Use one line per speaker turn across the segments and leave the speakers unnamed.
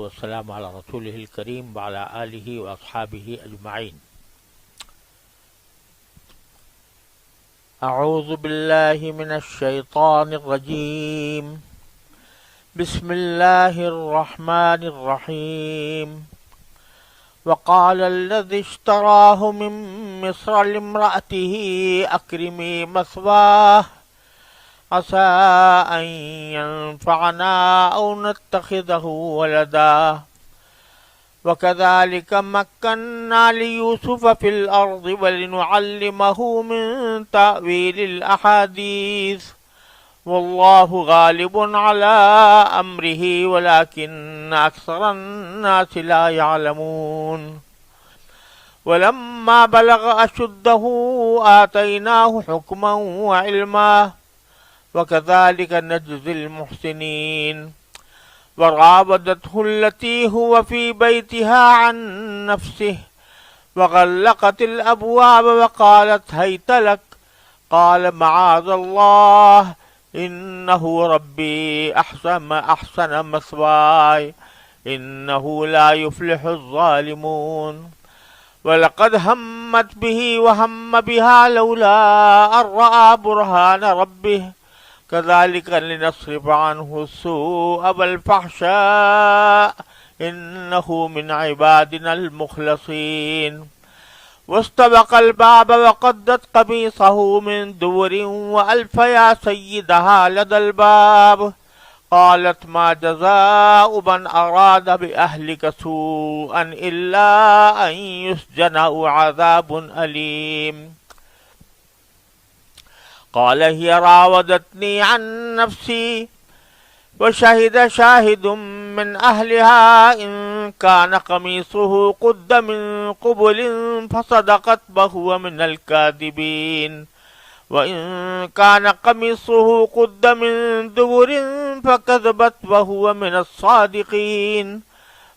والسلام على رسوله الكريم وعلى آله وأصحابه أجمعين. أعوذ بالله من الشيطان الرجيم. بسم الله الرحمن الرحيم. وقال الذي اشتراه من مصر لامرأته أكرمي مثواه عسى أن ينفعنا أو نتخذه ولدا وكذلك مكنا ليوسف في الأرض ولنعلمه من تأويل الأحاديث والله غالب على أمره ولكن أكثر الناس لا يعلمون. ولما بلغ أشده آتيناه حكما وعلما وكذلك نجزي المحسنين. وراودته التي هو في بيتها عن نفسه وغلقت الأبواب وقالت هيت لك قال معاذ الله إنه ربي أحسن مثواي إنه لا يفلح الظالمون. ولقد همت به وهم بها لولا أن رأى برهان ربه كذلك لنصرف عنه السوء والفحشاء إنه من عبادنا المخلصين. واستبق الباب وقدت قميصه من دبر وألف يا سيدها لدى الباب قالت ما جزاء من أراد بأهلك سوءا إلا أن يسجن أو عذاب أليم. قال هي راودتني عن نفسي وشهد شاهد من أهلها إن كان قميصه قد من قبل فصدقت وهو من الكاذبين وإن كان قميصه قد من دبر فكذبت وهو من الصادقين.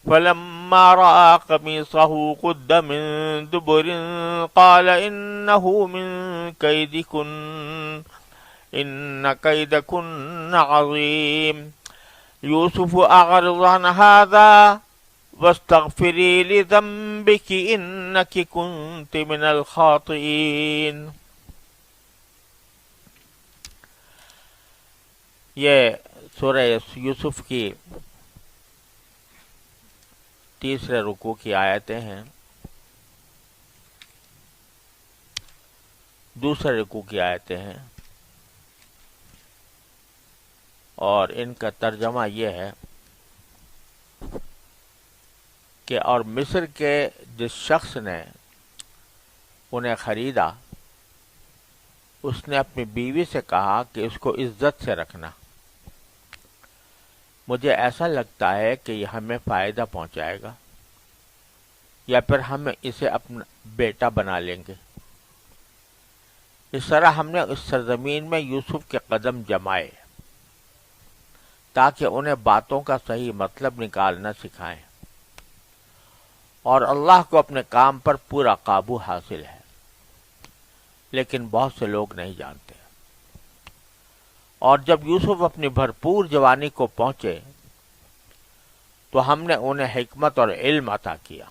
فلما رأى قميصه قد من دبر قال إنه من كيدكن إن كيدكن عظيم. يوسف أعرض عن هذا واستغفري لذنبك إنك كنت من الخاطئين. یہ سورہ یوسف کی تیسرے رکوع کی آیتیں ہیں. دوسرے رکوع کی آیتیں ہیں اور ان کا ترجمہ یہ ہے کہ اور مصر کے جس شخص نے انہیں خریدا اس نے اپنی بیوی سے کہا کہ اس کو عزت سے رکھنا. مجھے ایسا لگتا ہے کہ یہ ہمیں فائدہ پہنچائے گا یا پھر ہم اسے اپنا بیٹا بنا لیں گے. اس طرح ہم نے اس سرزمین میں یوسف کے قدم جمائے تاکہ انہیں باتوں کا صحیح مطلب نکالنا سکھائیں اور اللہ کو اپنے کام پر پورا قابو حاصل ہے، لیکن بہت سے لوگ نہیں جانتے. اور جب یوسف اپنی بھرپور جوانی کو پہنچے تو ہم نے انہیں حکمت اور علم عطا کیا،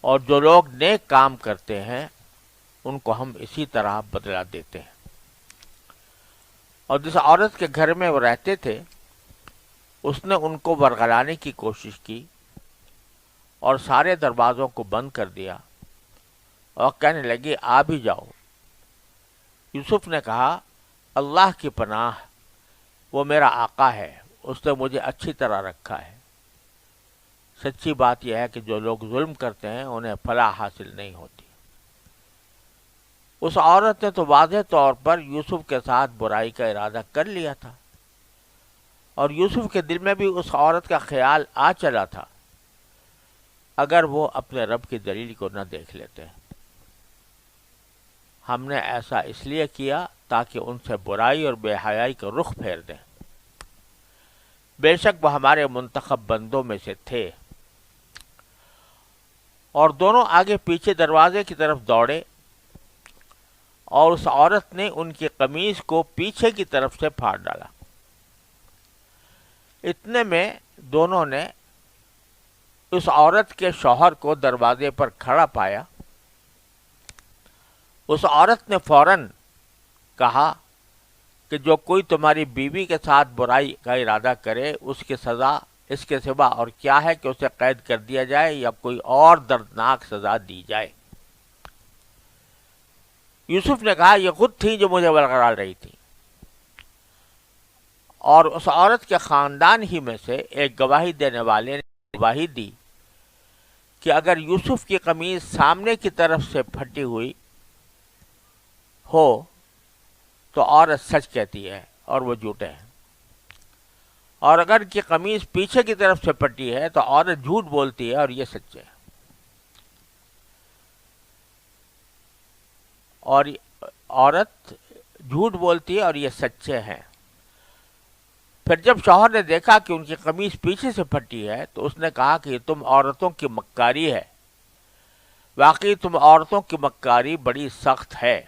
اور جو لوگ نیک کام کرتے ہیں ان کو ہم اسی طرح بدلہ دیتے ہیں. اور جس عورت کے گھر میں وہ رہتے تھے اس نے ان کو ورغلانے کی کوشش کی اور سارے دروازوں کو بند کر دیا اور کہنے لگی آ بھی جاؤ. یوسف نے کہا اللہ کی پناہ، وہ میرا آقا ہے، اس نے مجھے اچھی طرح رکھا ہے. سچی بات یہ ہے کہ جو لوگ ظلم کرتے ہیں انہیں فلاح حاصل نہیں ہوتی. اس عورت نے تو واضح طور پر یوسف کے ساتھ برائی کا ارادہ کر لیا تھا اور یوسف کے دل میں بھی اس عورت کا خیال آ چلا تھا اگر وہ اپنے رب کی دلیل کو نہ دیکھ لیتے. ہم نے ایسا اس لیے کیا تاکہ ان سے برائی اور بے حیائی کا رخ پھیر دیں. بے شک وہ ہمارے منتخب بندوں میں سے تھے. اور دونوں آگے پیچھے دروازے کی طرف دوڑے اور اس عورت نے ان کی قمیص کو پیچھے کی طرف سے پھاڑ ڈالا. اتنے میں دونوں نے اس عورت کے شوہر کو دروازے پر کھڑا پایا. اس عورت نے فوراً کہا کہ جو کوئی تمہاری بیوی کے ساتھ برائی کا ارادہ کرے اس کی سزا اس کے سوا اور کیا ہے کہ اسے قید کر دیا جائے یا کوئی اور دردناک سزا دی جائے. یوسف نے کہا یہ خود تھی جو مجھے ورگلا رہی تھی. اور اس عورت کے خاندان ہی میں سے ایک گواہی دینے والے نے گواہی دی کہ اگر یوسف کی قمیض سامنے کی طرف سے پھٹی ہوئی ہو تو عورت سچ کہتی ہے اور وہ جھوٹے ہیں، اور اگر کی قمیض پیچھے کی طرف سے پھٹی ہے تو عورت جھوٹ بولتی ہے اور یہ سچے ہے. اور عورت جھوٹ بولتی ہے اور یہ سچے ہیں. پھر جب شوہر نے دیکھا کہ ان کی قمیض پیچھے سے پھٹی ہے تو اس نے کہا کہ تم عورتوں کی مکاری ہے، واقعی تم عورتوں کی مکاری بڑی سخت ہے.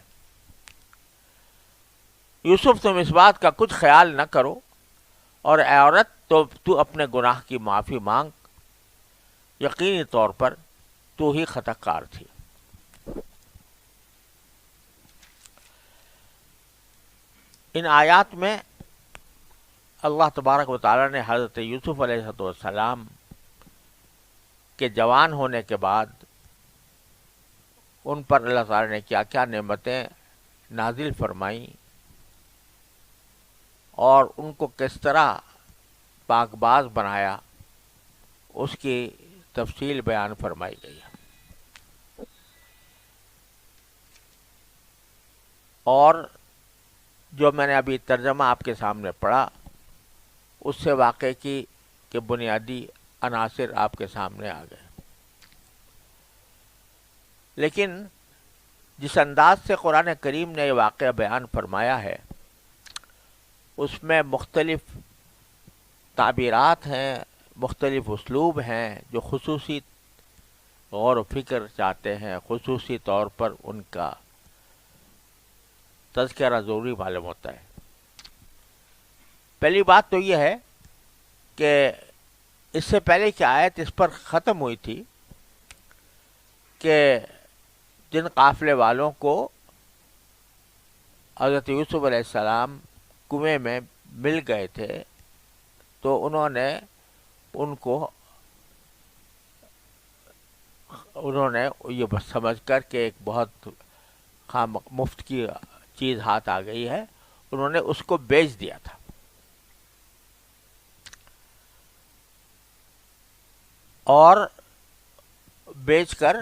یوسف تم اس بات کا کچھ خیال نہ کرو، اور اے عورت تو اپنے گناہ کی معافی مانگ، یقینی طور پر تو ہی خطا کار تھی. ان آیات میں اللہ تبارک و تعالیٰ نے حضرت یوسف علیہ السلام کے جوان ہونے کے بعد ان پر اللہ تعالیٰ نے کیا کیا نعمتیں نازل فرمائیں اور ان کو کس طرح پاک باز بنایا، اس کی تفصیل بیان فرمائی گئی ہے. اور جو میں نے ابھی ترجمہ آپ کے سامنے پڑھا اس سے واقعے کی کے بنیادی عناصر آپ کے سامنے آ گئے. لیکن جس انداز سے قرآن کریم نے یہ واقعہ بیان فرمایا ہے اس میں مختلف تعبیرات ہیں، مختلف اسلوب ہیں جو خصوصی غور و فکر چاہتے ہیں، خصوصی طور پر ان کا تذکرہ ضروری معلوم ہوتا ہے. پہلی بات تو یہ ہے کہ اس سے پہلے کی آیت اس پر ختم ہوئی تھی کہ جن قافلے والوں کو حضرت یوسف علیہ السلام کنویں میں مل گئے تھے تو انہوں نے یہ بس سمجھ کر کہ ایک بہت مفت کی چیز ہاتھ آ گئی ہے، انہوں نے اس کو بیچ دیا تھا. اور بیچ کر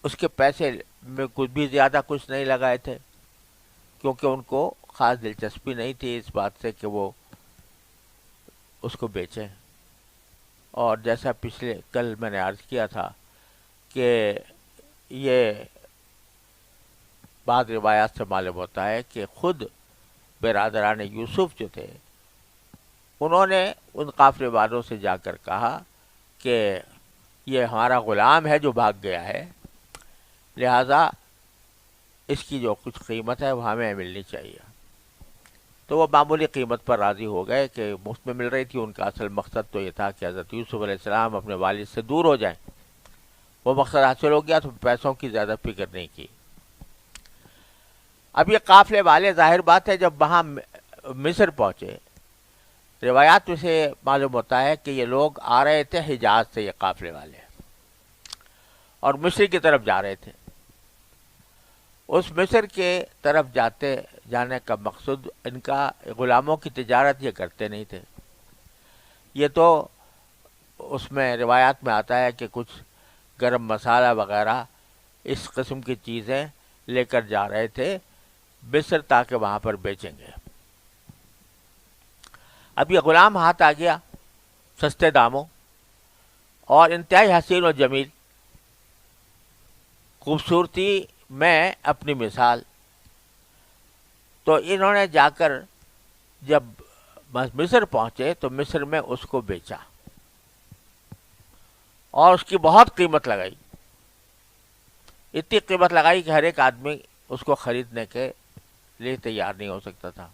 اس کے پیسے میں کچھ بھی زیادہ کچھ نہیں لگائے تھے، کیونکہ ان کو خاص دلچسپی نہیں تھی اس بات سے کہ وہ اس کو بیچیں. اور جیسا کل میں نے عرض کیا تھا کہ یہ بعض روایات سے معلوم ہوتا ہے کہ خود برادران یوسف جو تھے انہوں نے ان قافلے والوں سے جا کر کہا کہ یہ ہمارا غلام ہے جو بھاگ گیا ہے، لہذا اس کی جو کچھ قیمت ہے وہ ہمیں ملنی چاہیے. تو وہ معمولی قیمت پر راضی ہو گئے کہ مفت میں مل رہی تھی. ان کا اصل مقصد تو یہ تھا کہ حضرت یوسف علیہ السلام اپنے والد سے دور ہو جائیں. وہ مقصد حاصل ہو گیا تو پیسوں کی زیادہ فکر نہیں کی. اب یہ قافلے والے ظاہر بات ہے جب وہاں مصر پہنچے، روایات میں سے معلوم ہوتا ہے کہ یہ لوگ آ رہے تھے حجاز سے، یہ قافلے والے، اور مصر کی طرف جا رہے تھے. اس مصر کے طرف جانے کا مقصد ان کا غلاموں کی تجارت یہ کرتے نہیں تھے. یہ تو اس میں روایات میں آتا ہے کہ کچھ گرم مسالہ وغیرہ اس قسم کی چیزیں لے کر جا رہے تھے مصر تاکہ وہاں پر بیچیں گے. اب یہ غلام ہاتھ آ گیا سستے داموں اور انتہائی حسین و جمیل، خوبصورتی میں اپنی مثال. تو انہوں نے جا کر جب مصر پہنچے تو مصر میں اس کو بیچا اور اس کی بہت قیمت لگائی. اتنی قیمت لگائی کہ ہر ایک آدمی اس کو خریدنے کے لیے تیار نہیں ہو سکتا تھا.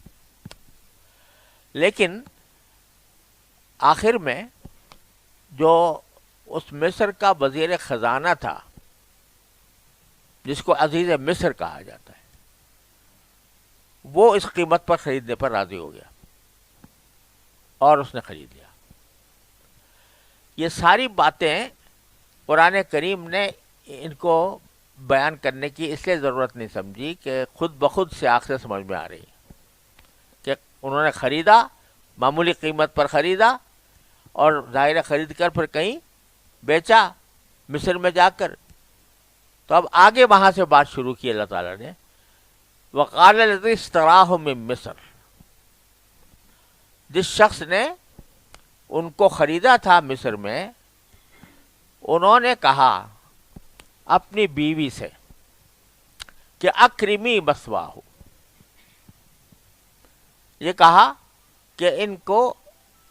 لیکن آخر میں جو اس مصر کا وزیر خزانہ تھا جس کو عزیز مصر کہا جاتا ہے، وہ اس قیمت پر خریدنے پر راضی ہو گیا اور اس نے خرید لیا۔ یہ ساری باتیں قرآن کریم نے ان کو بیان کرنے کی اس لیے ضرورت نہیں سمجھی کہ خود بخود سیاق سے سمجھ میں آ رہی کہ انہوں نے خریدا، معمولی قیمت پر خریدا، اور ظاہر خرید کر پھر کہیں بیچا مصر میں جا کر۔ تو اب آگے وہاں سے بات شروع کی اللہ تعالیٰ نے، وقال الذی اشتراہ من مصر، جس شخص نے ان کو خریدا تھا مصر میں، انہوں نے کہا اپنی بیوی سے کہ اکرمی مثواہ، یہ کہا کہ ان کو،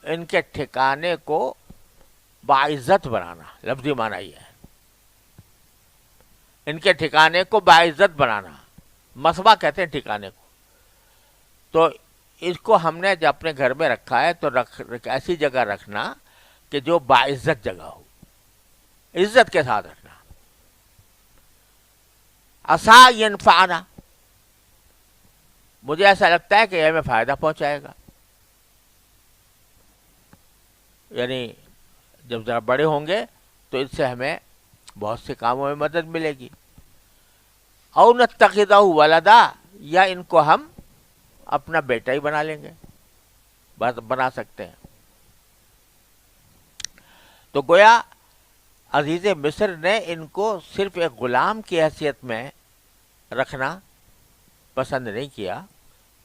ان کے ٹھکانے کو باعزت بنانا، لفظی معنی یہ ہے، ان کے ٹھکانے کو باعزت بنانا، مثوا کہتے ہیں ٹھکانے کو۔ تو اس کو ہم نے جب اپنے گھر میں رکھا ہے تو ایسی جگہ رکھنا کہ جو باعزت جگہ ہو، عزت کے ساتھ رکھنا۔ عسا ینفعنا، مجھے ایسا لگتا ہے کہ یہ ہمیں فائدہ پہنچائے گا، یعنی جب ذرا بڑے ہوں گے تو اس سے ہمیں بہت سے کاموں میں مدد ملے گی۔ او نتخذہ ولدا، یا ان کو ہم اپنا بیٹا ہی بنا لیں گے، بنا سکتے ہیں۔ تو گویا عزیز مصر نے ان کو صرف ایک غلام کی حیثیت میں رکھنا پسند نہیں کیا،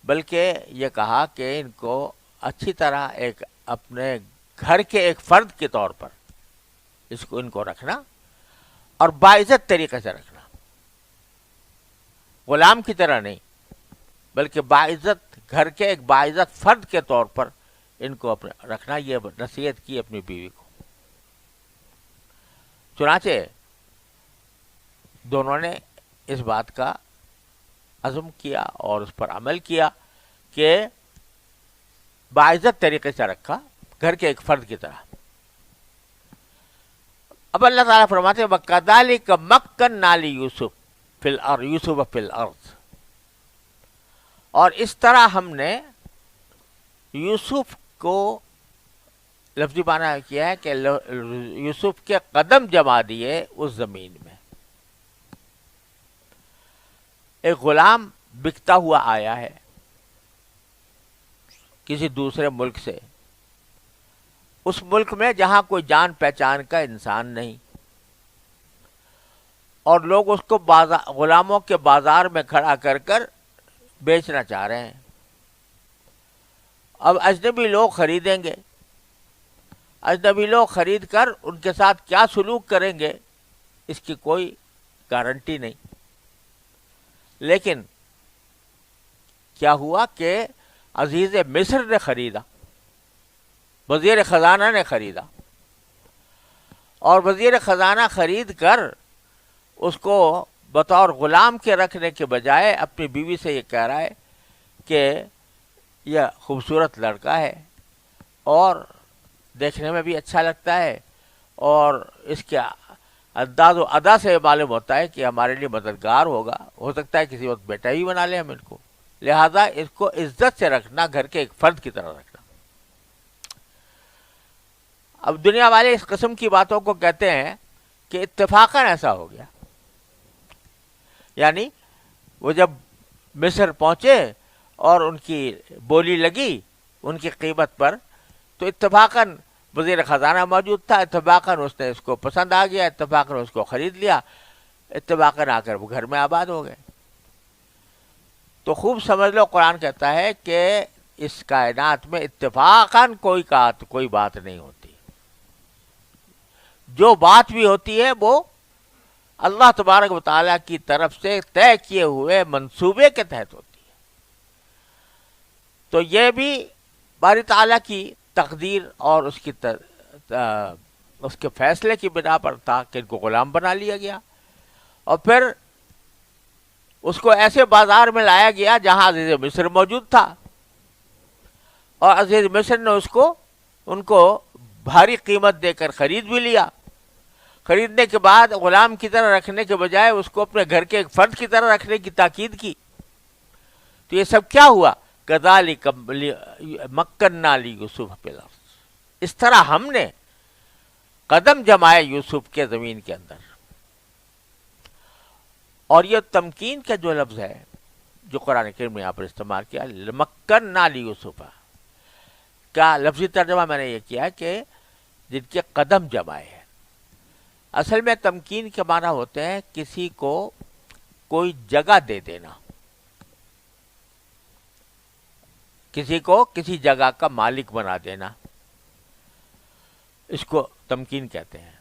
بلکہ یہ کہا کہ ان کو اچھی طرح ایک اپنے گھر کے ایک فرد کے طور پر ان کو رکھنا، اور باعزت طریقے سے رکھنا، غلام کی طرح نہیں بلکہ باعزت، گھر کے ایک باعزت فرد کے طور پر ان کو اپنے رکھنا۔ یہ نصیحت کی اپنی بیوی کو۔ چنانچہ دونوں نے اس بات کا عزم کیا اور اس پر عمل کیا کہ باعزت طریقے سے رکھا، گھر کے ایک فرد کی طرح۔ اب اللہ تعالیٰ فرماتے ہیں وَكَذَلِكَ مَكَّنَّا لِيُوسُفَ فِي الْأَرْضِ، اور اس طرح ہم نے یوسف کو، لفظی معنی کیا ہے کہ یوسف کے قدم جما دیے اس زمین میں۔ ایک غلام بکتا ہوا آیا ہے کسی دوسرے ملک سے، اس ملک میں جہاں کوئی جان پہچان کا انسان نہیں، اور لوگ اس کو غلاموں کے بازار میں کھڑا کر کر بیچنا چاہ رہے ہیں۔ اب اجنبی لوگ خریدیں گے، اجنبی لوگ خرید کر ان کے ساتھ کیا سلوک کریں گے اس کی کوئی گارنٹی نہیں۔ لیکن کیا ہوا کہ عزیز مصر نے خریدا، وزیر خزانہ نے خریدا، اور وزیر خزانہ خرید کر اس کو بطور غلام کے رکھنے کے بجائے اپنی بیوی سے یہ کہہ رہا ہے کہ یہ خوبصورت لڑکا ہے اور دیکھنے میں بھی اچھا لگتا ہے، اور اس کے انداز و ادا سے معلوم ہوتا ہے کہ ہمارے لیے مددگار ہوگا، ہو سکتا ہے کسی وقت بیٹا ہی بنا لیں ہم ان کو، لہذا اس کو عزت سے رکھنا، گھر کے ایک فرد کی طرح رکھنا۔ اب دنیا والے اس قسم کی باتوں کو کہتے ہیں کہ اتفاقاً ایسا ہو گیا، یعنی وہ جب مصر پہنچے اور ان کی بولی لگی ان کی قیمت پر، تو اتفاقاً وزیر خزانہ موجود تھا، اتفاقاً اس نے اس کو پسند آ گیا، اتفاقاً اس کو خرید لیا، اتفاقاً آ کر وہ گھر میں آباد ہو گئے۔ تو خوب سمجھ لو، قرآن کہتا ہے کہ اس کائنات میں اتفاقاً کوئی بات نہیں ہوتی، جو بات بھی ہوتی ہے وہ اللہ تبارک و تعالیٰ کی طرف سے طے کیے ہوئے منصوبے کے تحت ہوتی ہے۔ تو یہ بھی باری تعالیٰ کی تقدیر اور اس کے فیصلے کی بنا پر تھا کہ ان کو غلام بنا لیا گیا، اور پھر اس کو ایسے بازار میں لایا گیا جہاں عزیز مصر موجود تھا، اور عزیز مصر نے اس کو ان کو بھاری قیمت دے کر خرید بھی لیا. خریدنے کے بعد غلام کی طرح رکھنے کے بجائے اس کو اپنے گھر کے ایک فرد کی طرح رکھنے کی تاکید کی. تو یہ سب کیا ہوا؟ کذالک مکننا لیوسف فی الارض، اس طرح ہم نے قدم جمائے یوسف کے زمین کے اندر. اور یہ تمکین کا جو لفظ ہے جو قرآن کریم میں یہاں پر استعمال کیا، مکننا لیوسف، کیا لفظی ترجمہ میں نے یہ کیا کہ جن کے قدم جمائے ہیں. اصل میں تمکین کے معنی ہوتے ہیں کسی کو کوئی جگہ دے دینا، کسی کو کسی جگہ کا مالک بنا دینا، اس کو تمکین کہتے ہیں.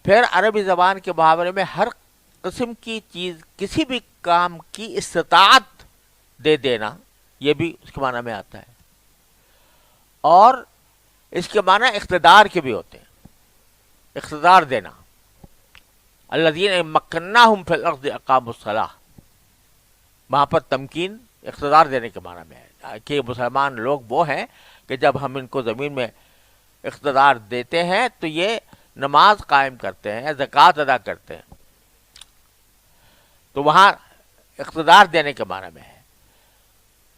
پھر عربی زبان کے محاورے میں ہر قسم کی چیز، کسی بھی کام کی استطاعت دے دینا، یہ بھی اس کے معنی میں آتا ہے. اور اس کے معنی اقتدار کے بھی ہوتے ہیں، اقتدار دینا. الذین مکناہم فی الارض اقاموا الصلاۃ، وہاں پر تمکین اقتدار دینے کے معنی میں ہے کہ مسلمان لوگ وہ ہیں کہ جب ہم ان کو زمین میں اقتدار دیتے ہیں تو یہ نماز قائم کرتے ہیں، زکوٰۃ ادا کرتے ہیں. تو وہاں اقتدار دینے کے معنی میں ہے.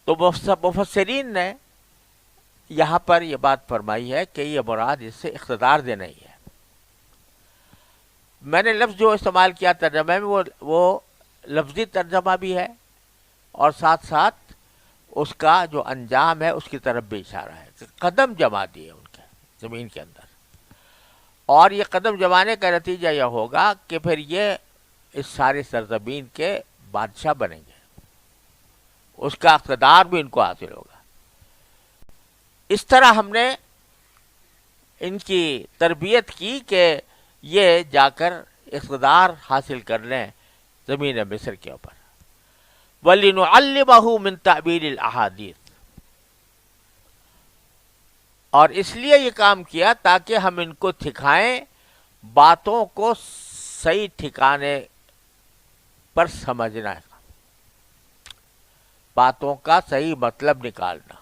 تو مفسرین نے یہاں پر یہ بات فرمائی ہے کہ یہ مراد اس سے اقتدار دینا ہی ہے. میں نے لفظ جو استعمال کیا ترجمہ میں وہ لفظی ترجمہ بھی ہے، اور ساتھ ساتھ اس کا جو انجام ہے اس کی طرف بھی اشارہ ہے کہ قدم جما دیے ان کے زمین کے اندر. اور یہ قدم جمانے کا نتیجہ یہ ہوگا کہ پھر یہ اس سارے سرزمین کے بادشاہ بنیں گے، اس کا اقتدار بھی ان کو حاصل ہوگا. اس طرح ہم نے ان کی تربیت کی کہ یہ جا کر اقتدار حاصل کر لیں زمین مصر کے اوپر. وَلِنُعَلِّمَهُ مِن تَعْبِيرِ الْأَحَادِيثِ، اور اس لیے یہ کام کیا تاکہ ہم ان کو سکھائیں باتوں کو صحیح ٹھکانے پر سمجھنا، باتوں کا صحیح مطلب نکالنا.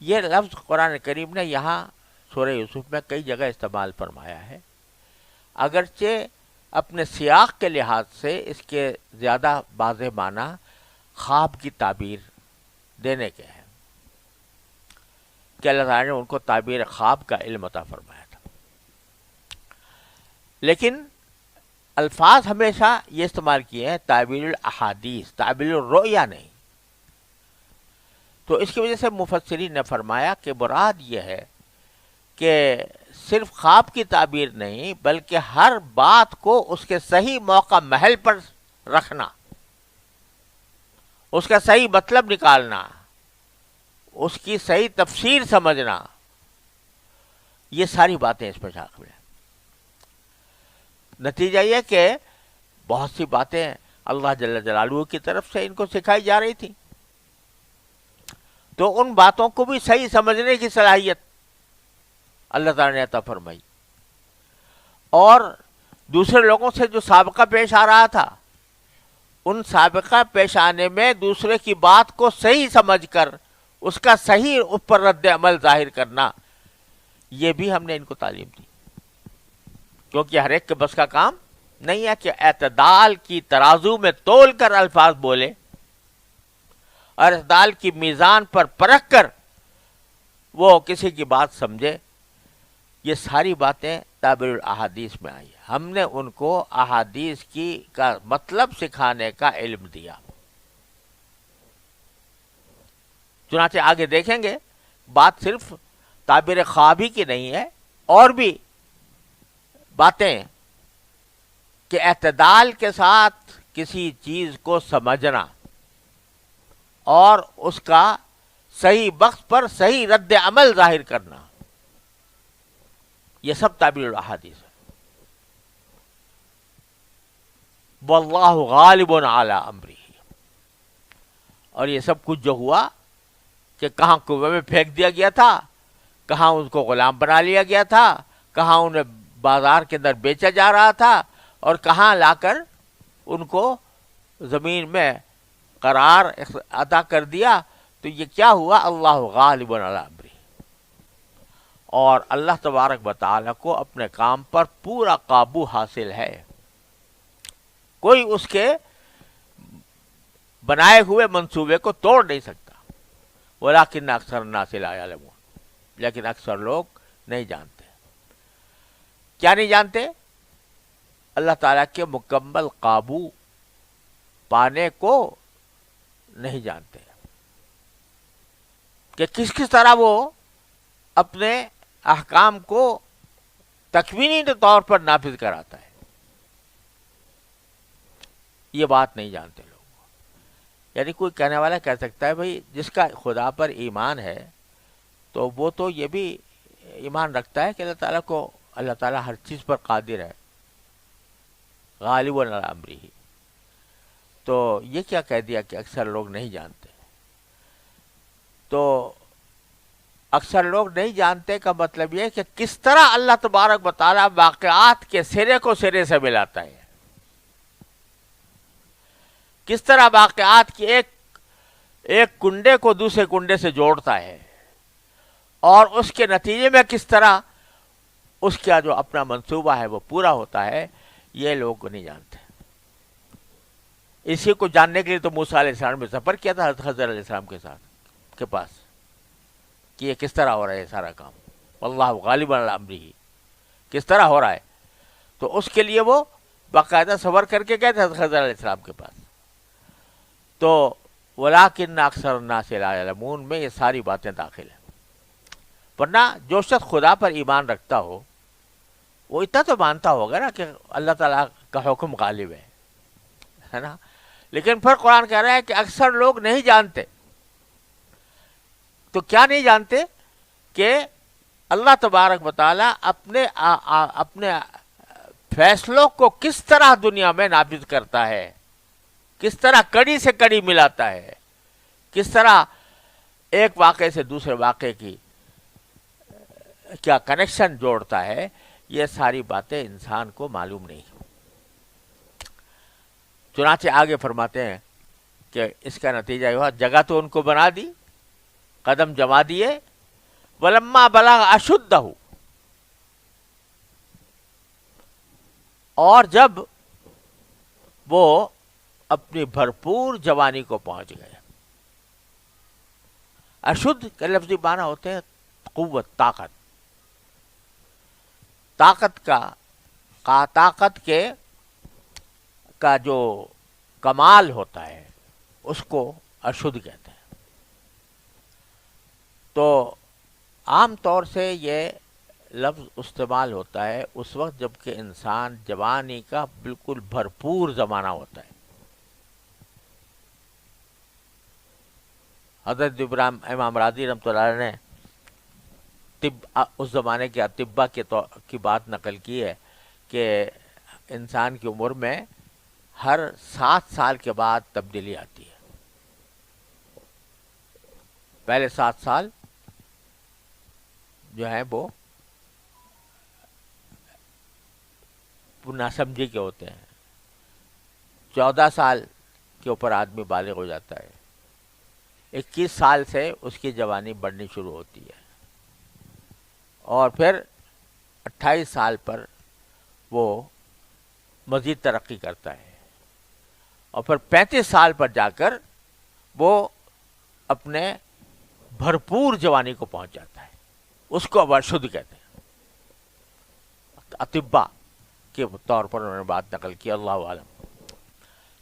یہ لفظ قرآن کریم نے یہاں سورہ یوسف میں کئی جگہ استعمال فرمایا ہے، اگرچہ اپنے سیاق کے لحاظ سے اس کے زیادہ واضح معنی خواب کی تعبیر دینے کے ہیں کہ اللہ تعالیٰ نے ان کو تعبیر خواب کا علم عطا فرمایا تھا. لیکن الفاظ ہمیشہ یہ استعمال کیے ہیں تعبیر الاحادیث، تعبیر الرؤیا نہیں. تو اس کی وجہ سے مفسرین نے فرمایا کہ مراد یہ ہے کہ صرف خواب کی تعبیر نہیں بلکہ ہر بات کو اس کے صحیح موقع محل پر رکھنا، اس کا صحیح مطلب نکالنا، اس کی صحیح تفسیر سمجھنا، یہ ساری باتیں اس میں شامل ہیں. نتیجہ یہ کہ بہت سی باتیں اللہ جل جلالہ کی طرف سے ان کو سکھائی جا رہی تھیں، تو ان باتوں کو بھی صحیح سمجھنے کی صلاحیت اللہ تعالیٰ نے عطا فرمائی. اور دوسرے لوگوں سے جو سابقہ پیش آ رہا تھا، ان سابقہ پیش آنے میں دوسرے کی بات کو صحیح سمجھ کر اس کا صحیح اس پر رد عمل ظاہر کرنا، یہ بھی ہم نے ان کو تعلیم دی. کیونکہ ہر ایک کے بس کا کام نہیں ہے کہ اعتدال کی ترازو میں تول کر الفاظ بولے اور اعتدال کی میزان پر پرکھ کر وہ کسی کی بات سمجھے. یہ ساری باتیں تعبیر الاحادیث میں آئی. ہم نے ان کو احادیث کی کا مطلب سکھانے کا علم دیا. چنانچہ آگے دیکھیں گے بات صرف تعبیر خوابی کی نہیں ہے، اور بھی باتیں کہ اعتدال کے ساتھ کسی چیز کو سمجھنا اور اس کا صحیح وقت پر صحیح رد عمل ظاہر کرنا، یہ سب تعبیر الاحادیث ہے. واللہ غالب علی امرہ، اور یہ سب کچھ جو ہوا کہ کہاں کنویں میں پھینک دیا گیا تھا، کہاں ان کو غلام بنا لیا گیا تھا، کہاں انہیں بازار کے اندر بیچا جا رہا تھا، اور کہاں لا کر ان کو زمین میں قرار عطا کر دیا. تو یہ کیا ہوا؟ اللہ غالب علی امرہ، اور اللہ تبارک و تعالیٰ کو اپنے کام پر پورا قابو حاصل ہے، کوئی اس کے بنائے ہوئے منصوبے کو توڑ نہیں سکتا۔ ولیکن اکثر الناس لا یعلمون، لیکن اکثر لوگ نہیں جانتے۔ کیا نہیں جانتے؟ اللہ تعالیٰ کے مکمل قابو پانے کو نہیں جانتے کہ کس طرح وہ اپنے احکام کو تکوینی طور پر نافذ کراتا ہے، یہ بات نہیں جانتے لوگ۔ یعنی کوئی کہنے والا کہہ سکتا ہے بھائی جس کا خدا پر ایمان ہے تو وہ تو یہ بھی ایمان رکھتا ہے کہ اللہ تعالیٰ ہر چیز پر قادر ہے، غالب علی امرہ، تو یہ کیا کہہ دیا کہ اکثر لوگ نہیں جانتے؟ تو اکثر لوگ نہیں جانتے کا مطلب یہ کہ کس طرح اللہ تبارک و تعالیٰ واقعات کے سرے کو سرے سے ملاتا ہے، کس طرح واقعات کی ایک کنڈے کو دوسرے کنڈے سے جوڑتا ہے، اور اس کے نتیجے میں کس طرح اس کا جو اپنا منصوبہ ہے وہ پورا ہوتا ہے، یہ لوگ نہیں جانتے۔ اسی کو جاننے کے لیے تو موسیٰ علیہ السلام نے سفر کیا تھا حضرت خضر علیہ السلام کے پاس کہ یہ کس طرح ہو رہا ہے سارا کام، واللہ غالب علی امرہ، کس طرح ہو رہا ہے۔ تو اس کے لیے وہ باقاعدہ سفر کر کے گئے تھے حضرت خضر علیہ السلام کے پاس۔ تو ولیکن اکثر الناس لا یعلمون میں یہ ساری باتیں داخل ہیں۔ ورنہ جو شخص خدا پر ایمان رکھتا ہو وہ اتنا تو مانتا ہوگا نا کہ اللہ تعالیٰ کا حکم غالب ہے نا، لیکن پھر قرآن کہہ رہا ہے کہ اکثر لوگ نہیں جانتے۔ تو کیا نہیں جانتے؟ کہ اللہ تبارک و تعالیٰ اپنے فیصلوں کو کس طرح دنیا میں نافذ کرتا ہے، کس طرح کڑی سے کڑی ملاتا ہے، کس طرح ایک واقعے سے دوسرے واقعے کی کیا کنیکشن جوڑتا ہے، یہ ساری باتیں انسان کو معلوم نہیں۔ چنانچہ آگے فرماتے ہیں کہ اس کا نتیجہ یہ ہوا، جگہ تو ان کو بنا دی، قدم جما دیے، ولما بلغ اشدہ، اور جب وہ اپنی بھرپور جوانی کو پہنچ گئے۔ اشد کے لفظی معنی ہوتے ہیں قوت، طاقت، طاقت کا جو کمال ہوتا ہے اس کو اشد کہتے ہیں۔ تو عام طور سے یہ لفظ استعمال ہوتا ہے اس وقت جب کہ انسان جوانی کا بالکل بھرپور زمانہ ہوتا ہے۔ حضرت ابراہیم امام راضی رحمۃ اللہ علیہ نے اس زمانے کے اطباء کی بات نقل کی ہے کہ انسان کی عمر میں ہر 7 سال کے بعد تبدیلی آتی ہے۔ پہلے 7 سال جو ہیں وہ ناسمجھی کے ہوتے ہیں، 14 سال کے اوپر آدمی بالغ ہو جاتا ہے، 21 سال سے اس کی جوانی بڑھنی شروع ہوتی ہے، اور پھر 28 سال پر وہ مزید ترقی کرتا ہے، اور پھر 35 سال پر جا کر وہ اپنے بھرپور جوانی کو پہنچ جاتا ہے۔ اس کو اب اشد کہتے ہیں، اطباء کے طور پر انہوں نے بات نقل کی، اللہ عالم۔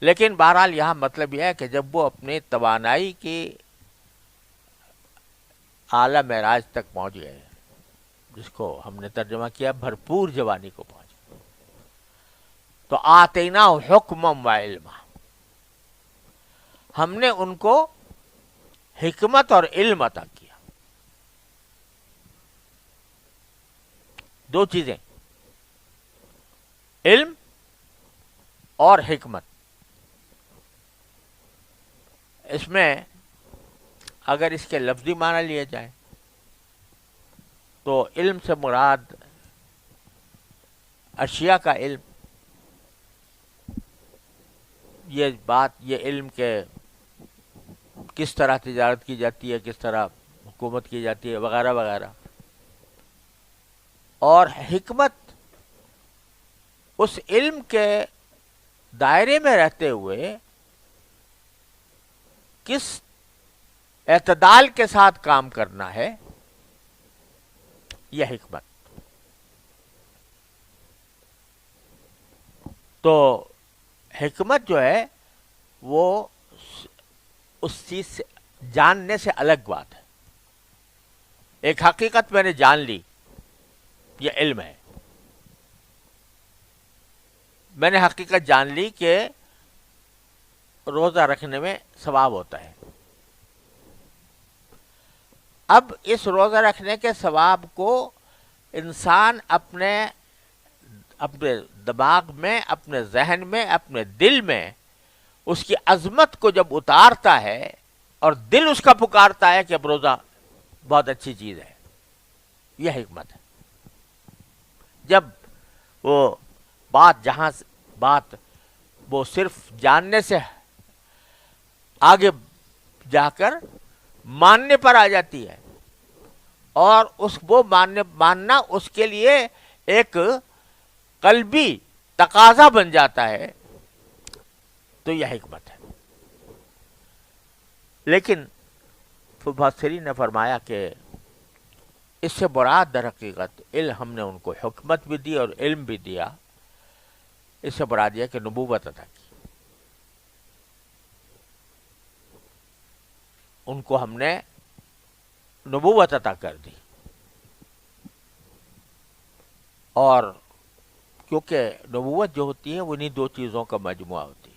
لیکن بہرحال یہاں مطلب یہ ہے کہ جب وہ اپنی توانائی کی اعلیٰ معراج تک پہنچ گئے، جس کو ہم نے ترجمہ کیا بھرپور جوانی کو پہنچ، تو آتینا حکمم و علما، ہم نے ان کو حکمت اور علم عطا کیا۔ 2 چیزیں، علم اور حکمت۔ اس میں اگر اس کے لفظی معنی لیے جائیں تو علم سے مراد اشیاء کا علم، یہ علم کے کس طرح تجارت کی جاتی ہے، کس طرح حکومت کی جاتی ہے، وغیرہ وغیرہ، اور حکمت اس علم کے دائرے میں رہتے ہوئے کس اعتدال کے ساتھ کام کرنا ہے، یہ حکمت. تو حکمت جو ہے وہ اس چیز سے جاننے سے الگ بات ہے. ایک حقیقت میں نے جان لی، یہ علم ہے. میں نے حقیقت جان لی کہ روزہ رکھنے میں ثواب ہوتا ہے. اب اس روزہ رکھنے کے ثواب کو انسان اپنے دماغ میں، اپنے ذہن میں، اپنے دل میں اس کی عظمت کو جب اتارتا ہے اور دل اس کا پکارتا ہے کہ اب روزہ بہت اچھی چیز ہے، یہ حکمت ہے. جب وہ بات وہ صرف جاننے سے آگے جا کر ماننے پر آ جاتی ہے، اور وہ ماننا اس کے لیے ایک قلبی تقاضا بن جاتا ہے، تو یہ حکمت ہے. لیکن مفسرین نے فرمایا کہ اس سے مراد در حقیقت علم، ہم نے ان کو حکمت بھی دی اور علم بھی دیا، اس سے مراد یہ کہ نبوت عطا کی. ان کو ہم نے نبوت عطا کر دی. اور کیونکہ نبوت جو ہوتی ہے وہ انہیں دو چیزوں کا مجموعہ ہوتی ہے.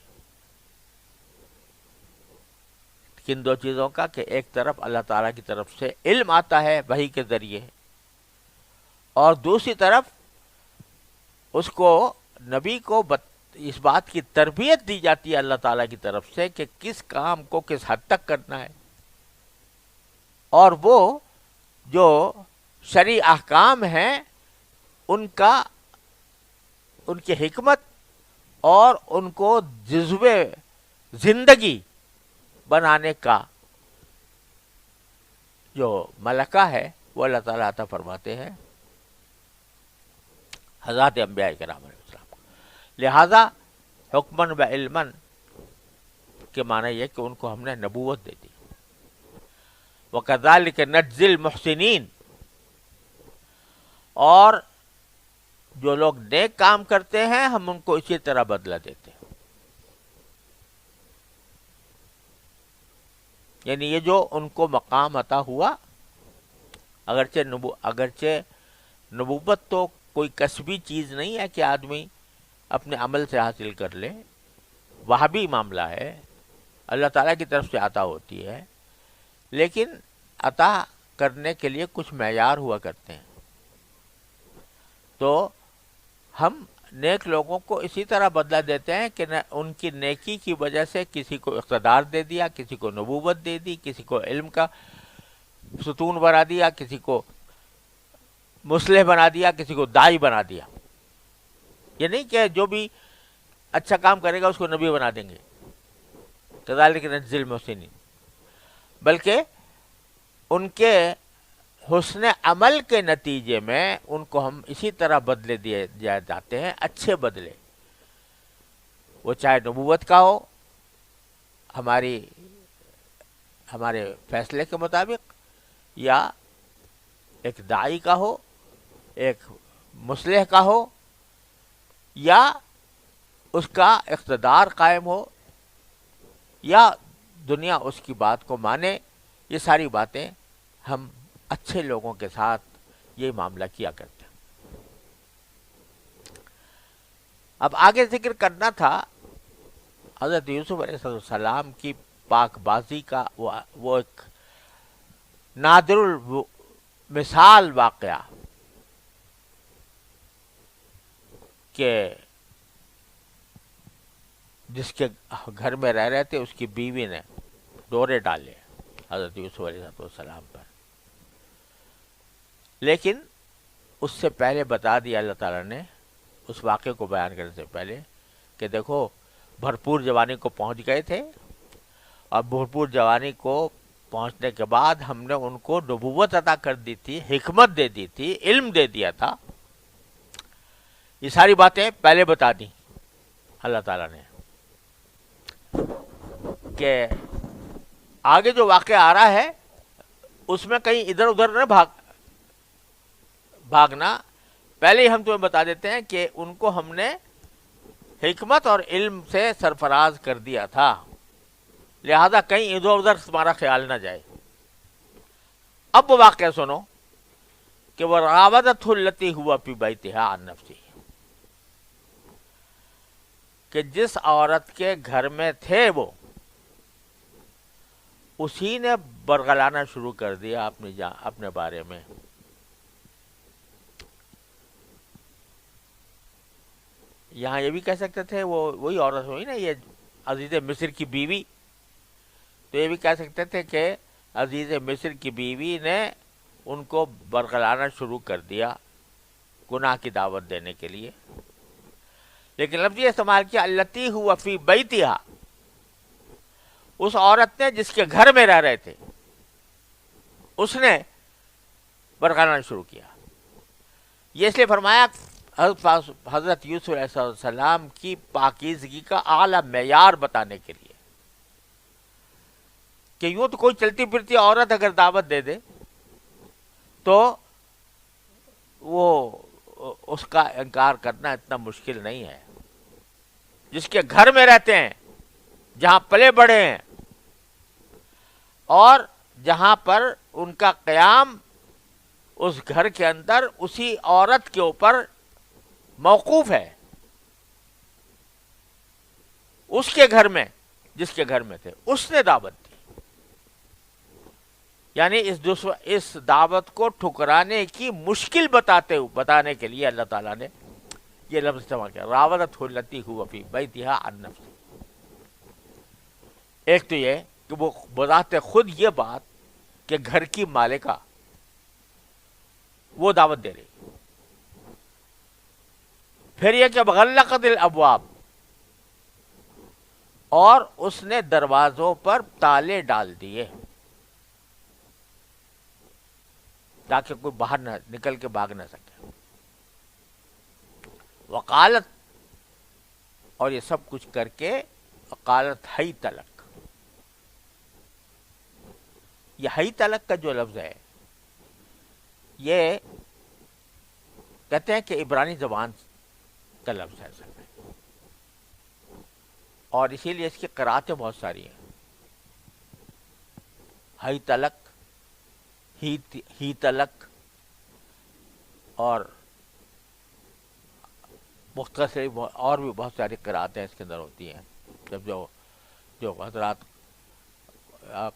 کن دو چیزوں کا؟ کہ ایک طرف اللہ تعالیٰ کی طرف سے علم آتا ہے وحی کے ذریعے، اور دوسری طرف اس کو نبی کو اس بات کی تربیت دی جاتی ہے اللہ تعالیٰ کی طرف سے کہ کس کام کو کس حد تک کرنا ہے. اور وہ جو شرعی احکام ہیں ان کی حکمت اور ان کو جزو زندگی بنانے کا جو ملکہ ہے وہ اللہ تعالیٰ عطا فرماتے ہیں حضرات انبیاء کرام علیہ السلام کو. لہذا حکمن و علمن کے معنی یہ کہ ان کو ہم نے نبوت دے دی. وَكَذَلِكَ نَجْزِي الْمُحْسِنِينَ، اور جو لوگ نیک کام کرتے ہیں ہم ان کو اسی طرح بدلہ دیتے ہیں. یعنی یہ جو ان کو مقام عطا ہوا، اگرچہ نبوت تو کوئی کسبی چیز نہیں ہے کہ آدمی اپنے عمل سے حاصل کر لے، وہ بھی معاملہ ہے، اللہ تعالیٰ کی طرف سے عطا ہوتی ہے، لیکن عطا کرنے کے لیے کچھ معیار ہوا کرتے ہیں. تو ہم نیک لوگوں کو اسی طرح بدلہ دیتے ہیں کہ ان کی نیکی کی وجہ سے کسی کو اقتدار دے دیا، کسی کو نبوت دے دی، کسی کو علم کا ستون بنا دیا، کسی کو مصلح بنا دیا، کسی کو داعی بنا دیا. یہ نہیں کہ جو بھی اچھا کام کرے گا اس کو نبی بنا دیں گے، کذالک نجزی المحسنین، بلکہ ان کے حسن عمل کے نتیجے میں ان کو ہم اسی طرح بدلے دیے جاتے ہیں، اچھے بدلے، وہ چاہے نبوت کا ہو ہمارے فیصلے کے مطابق، یا ایک داعی کا ہو، ایک مصلح کا ہو، یا اس کا اقتدار قائم ہو، یا دنیا اس کی بات کو مانے. یہ ساری باتیں ہم اچھے لوگوں کے ساتھ یہ معاملہ کیا کرتے ہیں. اب آگے ذکر کرنا تھا حضرت یوسف علیہ السلام کی پاک بازی کا وہ ایک نادر المثال واقعہ کہ جس کے گھر میں رہ رہے تھے اس کی بیوی نے ڈورے ڈالے حضرت یوسف علیہ السلام پر. لیکن اس سے پہلے بتا دیا اللہ تعالیٰ نے، اس واقعے کو بیان کرنے سے پہلے، کہ دیکھو بھرپور جوانی کو پہنچ گئے تھے، اور بھرپور جوانی کو پہنچنے کے بعد ہم نے ان کو نبوت عطا کر دی تھی، حکمت دے دی تھی، علم دے دیا تھا. یہ ساری باتیں پہلے بتا دیں اللہ تعالیٰ نے کہ آگے جو واقعہ آ رہا ہے اس میں کہیں ادھر ادھر نہ بھاگنا. پہلے ہی ہم تمہیں بتا دیتے ہیں کہ ان کو ہم نے حکمت اور علم سے سرفراز کر دیا تھا، لہذا کہیں ادھر ادھر تمہارا خیال نہ جائے. اب وہ واقعہ سنو کہ وہ راودت التی ہوا فی بیتہا عن نفسی، کہ جس عورت کے گھر میں تھے وہ، اسی نے برگلانا شروع کر دیا اپنے بارے میں. یہاں یہ بھی کہہ سکتے تھے وہی عورت ہوئی نا، یہ عزیز مصر کی بیوی، تو یہ بھی کہہ سکتے تھے کہ عزیز مصر کی بیوی نے ان کو برگلانا شروع کر دیا گناہ کی دعوت دینے کے لیے. لیکن لفظ یہ استعمال کیا التی ہوا فی بیتہا، اس عورت نے جس کے گھر میں رہ رہے تھے اس نے برگلانا شروع کیا. یہ اس لیے فرمایا حضرت یوسف علیہ السلام کی پاکیزگی کا اعلیٰ معیار بتانے کے لیے کہ یوں تو کوئی چلتی پھرتی عورت اگر دعوت دے دے تو وہ اس کا انکار کرنا اتنا مشکل نہیں ہے. جس کے گھر میں رہتے ہیں، جہاں پلے بڑے ہیں، اور جہاں پر ان کا قیام اس گھر کے اندر اسی عورت کے اوپر موقوف ہے، اس کے گھر میں، جس کے گھر میں تھے اس نے دعوت دی. یعنی اس دعوت کو ٹھکرانے کی مشکل بتانے کے لیے اللہ تعالیٰ نے یہ لفظ استعمال کیا، راودت التی ہوا فی بیتہا عن نفسی. ایک تو یہ کہ وہ بذات خود یہ بات کہ گھر کی مالکہ وہ دعوت دے رہی، پھر یہ کہ غلقت الابواب، اور اس نے دروازوں پر تالے ڈال دیے تاکہ کوئی باہر نہ نکل کے بھاگ نہ سکے. وقالت، اور یہ سب کچھ کر کے وقالت حیت لک، یہ حیت لک کا جو لفظ ہے یہ کہتے ہیں کہ عبرانی زبان کا لفظ ہے اصل میں، اور اسی لیے اس کی قراتیں بہت ساری ہیں. حیت لک، ہی تلک، اور مختصر اور بھی بہت ساری قراتیں اس کے اندر ہوتی ہیں. جب جو حضرات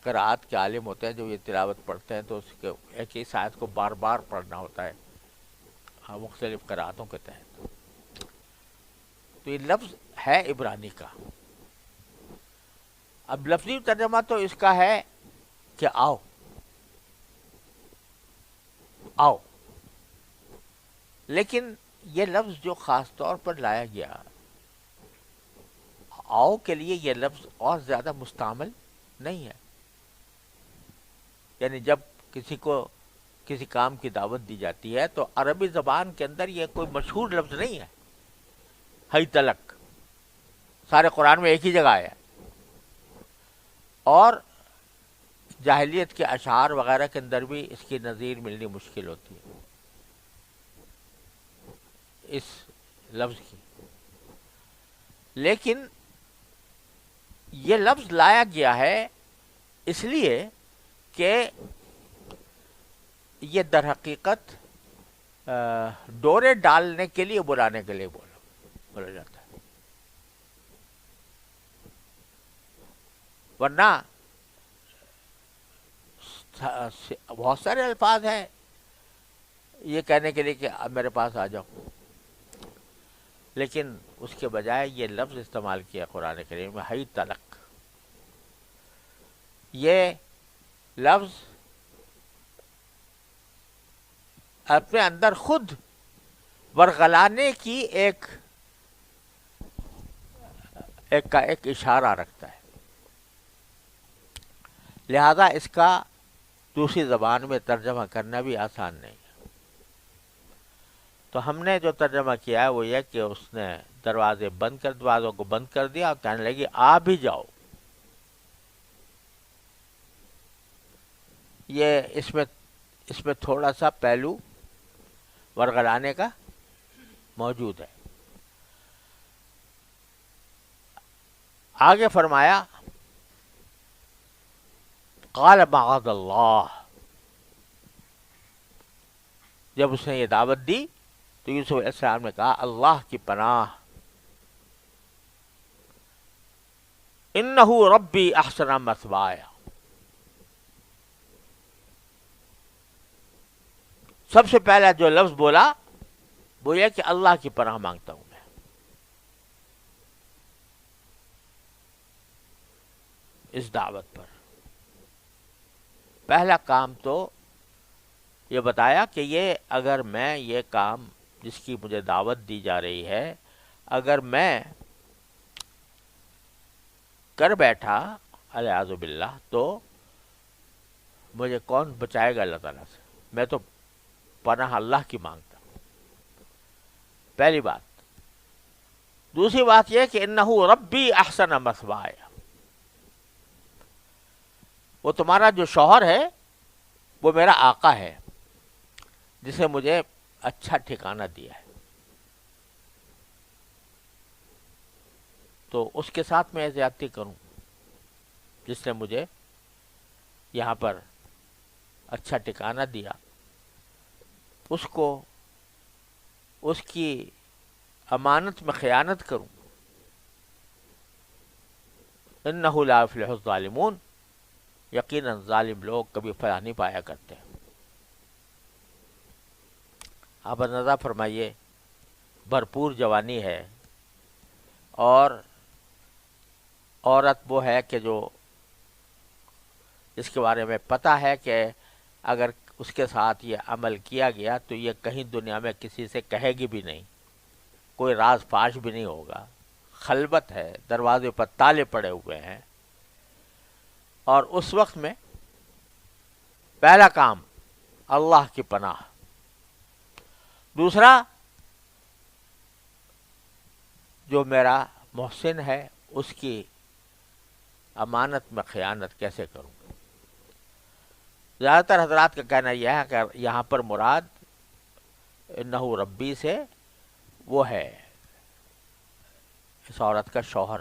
قرات کے عالم ہوتے ہیں جو یہ تلاوت پڑھتے ہیں تو اس کے ایک ہی آیت کو بار بار پڑھنا ہوتا ہے مختلف قراتوں کے تحت. تو یہ لفظ ہے عبرانی کا. اب لفظی ترجمہ تو اس کا ہے کہ آؤ آؤ، لیکن یہ لفظ جو خاص طور پر لایا گیا آؤ کے لیے، یہ لفظ اور زیادہ مستعمل نہیں ہے. یعنی جب کسی کو کسی کام کی دعوت دی جاتی ہے تو عربی زبان کے اندر یہ کوئی مشہور لفظ نہیں ہے. حیت لک سارے قرآن میں ایک ہی جگہ آیا ہے، اور جاہلیت کے اشعار وغیرہ کے اندر بھی اس کی نظیر ملنی مشکل ہوتی ہے اس لفظ کی. لیکن یہ لفظ لایا گیا ہے اس لیے کہ یہ در حقیقت ڈورے ڈالنے کے لیے بلانے کے لیے بولا جاتا ہے. ورنہ بہت سارے الفاظ ہیں یہ کہنے کے لیے کہ اب میرے پاس آ جاؤ، لیکن اس کے بجائے یہ لفظ استعمال کیا قرآن کریم میں، حیت لک. یہ لفظ اپنے اندر خود ورغلانے کی ایک اشارہ رکھتا ہے، لہذا اس کا دوسری زبان میں ترجمہ کرنا بھی آسان نہیں ہے. تو ہم نے جو ترجمہ کیا ہے وہ یہ کہ اس نے دروازوں کو بند کر دیا اور کہنے لگی آ بھی جاؤ. یہ اس میں تھوڑا سا پہلو ورغلانے کا موجود ہے. آگے فرمایا قال معاذ اللہ. جب اس نے یہ دعوت دی تو یوسف علیہ السلام نے کہا اللہ کی پناہ، انہ ربی احسن مثوایا. سب سے پہلا جو لفظ بولا وہ یہ کہ اللہ کی پناہ مانگتا ہوں میں. اس دعوت پر پہلا کام تو یہ بتایا کہ یہ اگر میں یہ کام جس کی مجھے دعوت دی جا رہی ہے اگر میں کر بیٹھا الیاذ باللہ تو مجھے کون بچائے گا اللہ تعالیٰ سے. میں تو پناہ اللہ کی مانگتا ہوں. پہلی بات. دوسری بات یہ کہ انہ ربی احسن مثوایا، وہ تمہارا جو شوہر ہے وہ میرا آقا ہے جس نے مجھے اچھا ٹھکانہ دیا ہے، تو اس کے ساتھ میں زیادتی کروں جس نے مجھے یہاں پر اچھا ٹھکانہ دیا، اس کو اس کی امانت میں خیانت کروں. انہ لا یفلح الظالمون، یقیناً ظالم لوگ کبھی فلاح نہیں پایا کرتے. آپ اندازہ فرمائیے بھرپور جوانی ہے اور عورت وہ ہے کہ جو اس کے بارے میں پتہ ہے کہ اگر اس کے ساتھ یہ عمل کیا گیا تو یہ کہیں دنیا میں کسی سے کہے گی بھی نہیں، کوئی راز فاش بھی نہیں ہوگا، خلوت ہے، دروازے پر تالے پڑے ہوئے ہیں. اور اس وقت میں پہلا کام اللہ کی پناہ. دوسرا جو میرا محسن ہے اس کی امانت میں خیانت کیسے کروں. زیادہ تر حضرات کا کہنا یہ ہے کہ یہاں پر مراد انہ ربی سے وہ ہے اس عورت کا شوہر،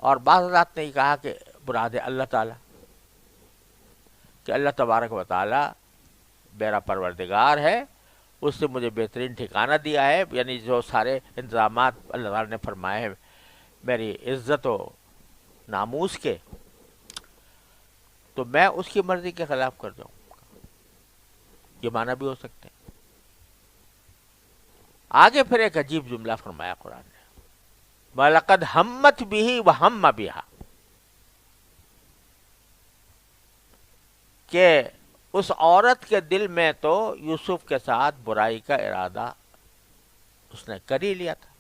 اور بعض حضرات نے یہ کہا کہ مراد ہے اللہ تعالیٰ، کہ اللہ تبارک و تعالیٰ میرا پروردگار ہے، اس نے مجھے بہترین ٹھکانہ دیا ہے، یعنی جو سارے انتظامات اللہ تعالیٰ نے فرمائے ہیں میری عزت و ناموس کے، تو میں اس کی مرضی کے خلاف کر جاؤں. یہ معنی بھی ہو سکتے ہیں. آگے پھر ایک عجیب جملہ فرمایا قرآن نے، وَلَقَدْ ہَمَّتْ بِهِ وَهَمَّ بِهَا، کہ اس عورت کے دل میں تو یوسف کے ساتھ برائی کا ارادہ اس نے کر ہی لیا تھا.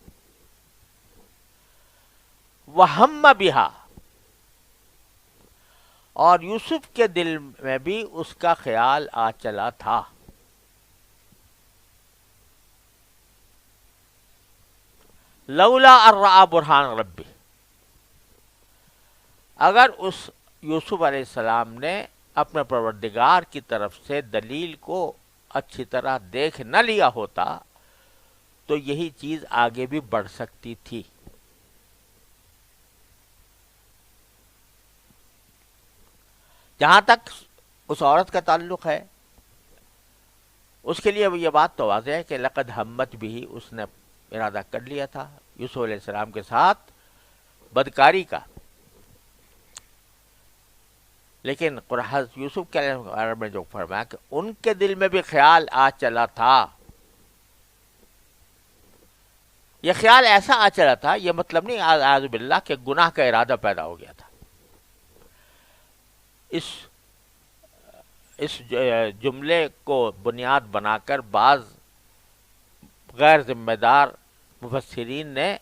وَهَمَّ بِهَا، اور یوسف کے دل میں بھی اس کا خیال آ چلا تھا. لولا ان رأى برہان ربی، اگر اس یوسف علیہ السلام نے اپنے پروردگار کی طرف سے دلیل کو اچھی طرح دیکھ نہ لیا ہوتا تو یہی چیز آگے بھی بڑھ سکتی تھی. جہاں تک اس عورت کا تعلق ہے اس کے لیے یہ بات تو واضح ہے کہ لقد ہمت بھی اس نے ارادہ کر لیا تھا یوسف علیہ السلام کے ساتھ بدکاری کا، لیکن حضرت یوسف کے بارے میں جو فرمایا کہ ان کے دل میں بھی خیال آ چلا تھا. یہ خیال ایسا آ چلا تھا، یہ مطلب نہیں اعوذ باللہ کہ گناہ کا ارادہ پیدا ہو گیا تھا. اس جملے کو بنیاد بنا کر بعض غیر ذمہ دار مفسرین نے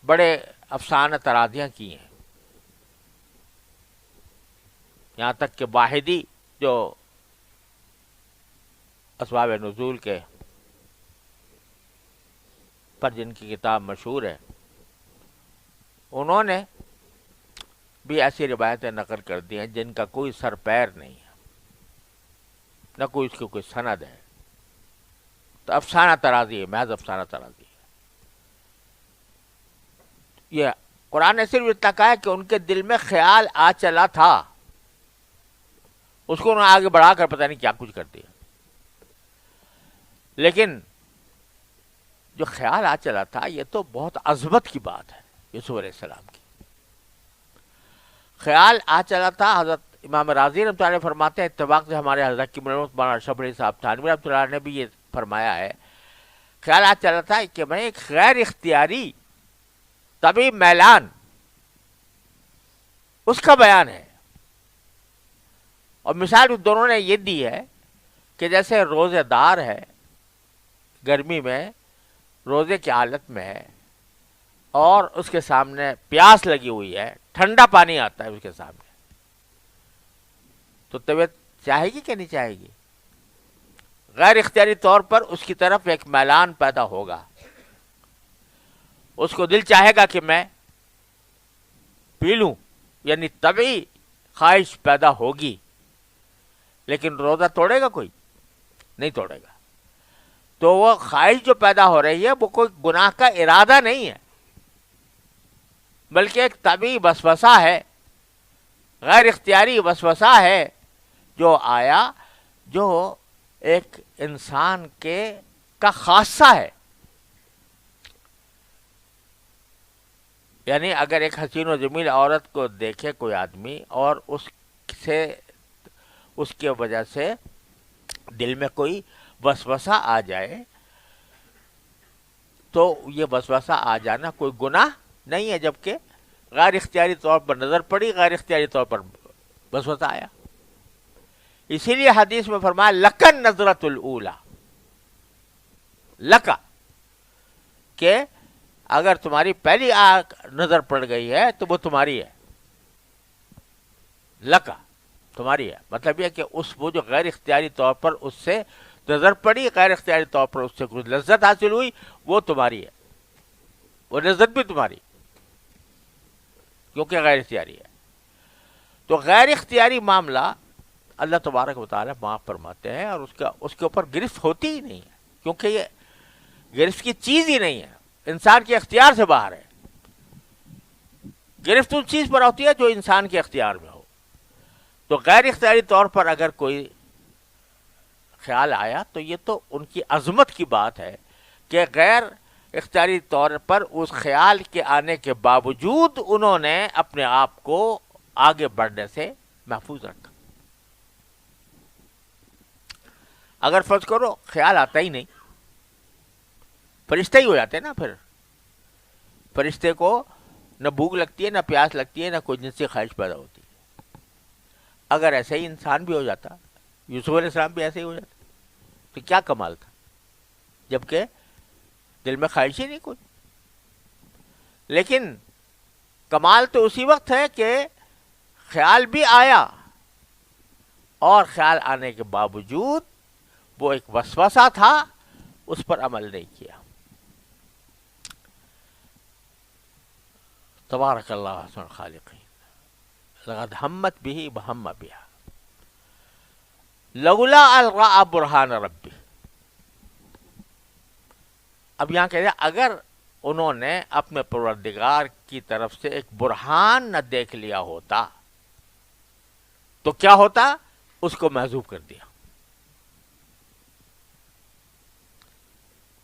بڑے افسانہ ترازیاں کی ہیں. یہاں تک کہ واحدی جو اسباب نزول کے پر جن کی کتاب مشہور ہے، انہوں نے بھی ایسی روایتیں نقل کر دی ہیں جن کا کوئی سر پیر نہیں ہے، نہ کوئی اس کی کوئی سند ہے، تو افسانہ ترازی ہے، محض افسانہ ترازی ہے۔ یہ قرآن نے صرف اتنا کہا ہے کہ ان کے دل میں خیال آ چلا تھا، اس کو انہوں نے آگے بڑھا کر پتہ نہیں کیا کچھ کر دیا، لیکن جو خیال آ چلا تھا یہ تو بہت عظمت کی بات ہے۔ یوسف علیہ السلام کی خیال آ چلا تھا۔ حضرت امام راضی رحمۃ اللہ علیہ فرماتے ہیں، اتفاق سے ہمارے حضرت کی مولانا اشرف علی صاحب تھانوی رحمۃ اللہ علیہ نے بھی یہ فرمایا ہے، خیال آ چلا تھا کہ میں ایک غیر اختیاری طبی میلان اس کا بیان ہے، اور مثال دونوں نے یہ دی ہے کہ جیسے روزے دار ہے، گرمی میں روزے کی حالت میں ہے اور اس کے سامنے پیاس لگی ہوئی ہے، ٹھنڈا پانی آتا ہے اس کے سامنے، تو طبیعت چاہے گی کہ نہیں چاہے گی؟ غیر اختیاری طور پر اس کی طرف ایک میلان پیدا ہوگا، اس کو دل چاہے گا کہ میں پی لوں، یعنی طبعی خواہش پیدا ہوگی، لیکن روزہ توڑے گا کوئی؟ نہیں توڑے گا۔ تو وہ خواہش جو پیدا ہو رہی ہے وہ کوئی گناہ کا ارادہ نہیں ہے، بلکہ ایک طبعی وسوسہ ہے، غیر اختیاری وسوسہ ہے جو آیا، جو ایک انسان کا خاصہ ہے۔ یعنی اگر ایک حسین و جمیل عورت کو دیکھے کوئی آدمی اور اس کی وجہ سے دل میں کوئی وسوسہ آ جائے، تو یہ وسوسہ آ جانا کوئی گناہ نہیں ہے، جبکہ غیر اختیاری طور پر نظر پڑی، غیر اختیاری طور پر وسوسہ آیا۔ اسی لیے حدیث میں فرمایا لکن نظرۃ الاولی، لکا، کہ اگر تمہاری پہلی نظر پڑ گئی ہے تو وہ تمہاری ہے، لکا تمہاری ہے، مطلب یہ کہ وہ جو غیر اختیاری طور پر اس سے نظر پڑی، غیر اختیاری طور پر اس سے کچھ لذت حاصل ہوئی، وہ تمہاری ہے، وہ لذت بھی تمہاری، کیونکہ غیر اختیاری ہے۔ تو غیر اختیاری معاملہ اللہ تبارک و تعالیٰ معاف فرماتے ہیں، اور اس کے اوپر گرفت ہوتی ہی نہیں ہے، کیونکہ یہ گرفت کی چیز ہی نہیں ہے، انسان کے اختیار سے باہر ہے۔ گرفت اس چیز پر ہوتی ہے جو انسان کے اختیار میں ہو۔ تو غیر اختیاری طور پر اگر کوئی خیال آیا تو یہ تو ان کی عظمت کی بات ہے کہ غیر اختیاری طور پر اس خیال کے آنے کے باوجود انہوں نے اپنے آپ کو آگے بڑھنے سے محفوظ رکھا۔ اگر فرض کرو خیال آتا ہی نہیں، فرشتے ہی ہو جاتے نا، پھر فرشتے کو نہ بھوک لگتی ہے، نہ پیاس لگتی ہے، نہ کوئی جنسی خواہش پیدا ہوتی ہے۔ اگر ایسے ہی انسان بھی ہو جاتا، یوسف علیہ السلام بھی ایسے ہی ہو جاتے، تو کیا کمال تھا، جبکہ دل میں خواہش ہی نہیں کوئی۔ لیکن کمال تو اسی وقت ہے کہ خیال بھی آیا، اور خیال آنے کے باوجود وہ ایک وسوسہ تھا، اس پر عمل نہیں کیا۔ تبارک اللہ احسن الخالقین، لقد ہمت به وهم بها لولا ان رأى برہان ربی۔ اب یہاں کہتے ہیں اگر انہوں نے اپنے پروردگار کی طرف سے ایک برہان نہ دیکھ لیا ہوتا تو کیا ہوتا؟ اس کو محذوف کر دیا،